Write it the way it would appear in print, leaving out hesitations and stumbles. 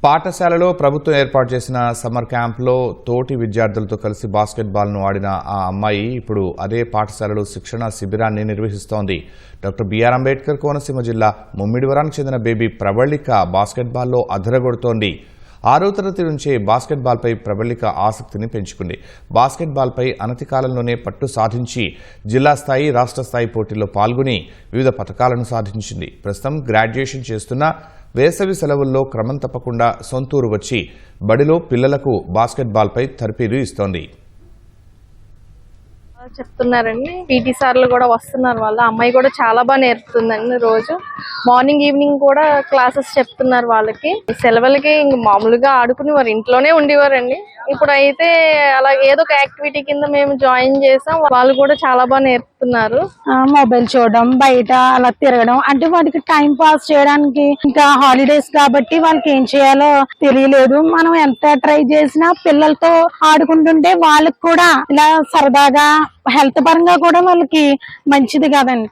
పాఠశాలలో ప్రభుత్వం ఏర్పాటు చేసిన సమ్మర్ క్యాంప్లో తోటి విద్యార్థులతో కలిసి బాస్కెట్బాల్ను ఆడిన ఆ అమ్మాయి ఇప్పుడు అదే పాఠశాలలో శిక్షణ శిబిరాన్ని నిర్వహిస్తోంది. డాక్టర్ బిఆర్ అంబేద్కర్ కోనసీమ జిల్లా ముమ్మిడివరానికి చెందిన బేబీ ప్రవళిక బాస్కెట్బాల్లో అదరగొడుతోంది. 6వ తరగతి నుంచే బాస్కెట్బాల్పై ప్రబళిక ఆసక్తిని పెంచుకుంది. బాస్కెట్బాల్పై అనతి కాలంలోనే పట్టు సాధించి జిల్లా స్థాయి, రాష్ట్ర స్థాయి పోటీల్లో పాల్గొని వివిధ పతకాలను సాధించింది. ప్రస్తుతం గ్రాడ్యుయేషన్ చేస్తున్న వేసవి సెలవుల్లో క్రమం తప్పకుండా సొంతూరు వచ్చి బడిలో పిల్లలకు బాస్కెట్బాల్పై తర్ఫీదు ఇస్తోంది. చెప్తున్నారండి, పీటీ సార్లు కూడా వస్తున్నారు. వాళ్ళ అమ్మాయి కూడా చాలా బాగా నేర్పుతుందండి. రోజు మార్నింగ్ ఈవినింగ్ కూడా క్లాసెస్ చెప్తున్నారు. వాళ్ళకి సెలవులకి ఇంక మామూలుగా ఆడుకుని వారు ఇంట్లోనే ఉండేవారండి. ఇప్పుడు అయితే అలా ఏదో ఒక యాక్టివిటీ కింద మేము జాయిన్ చేసాం. వాళ్ళు కూడా చాలా బాగా నేర్పుతున్నారు. మొబైల్ చూడడం, బయట అలా తిరగడం, అంటే వాటికి టైం పాస్ చేయడానికి ఇంకా హాలిడేస్ కాబట్టి వాళ్ళకి ఏం చేయాలో తెలియలేదు. మనం ఎంత ట్రై చేసినా పిల్లలతో ఆడుకుంటుంటే వాళ్ళకి కూడా ఇలా సరదాగా హెల్త్ పరంగా కూడా వాళ్ళకి మంచిది కదండి.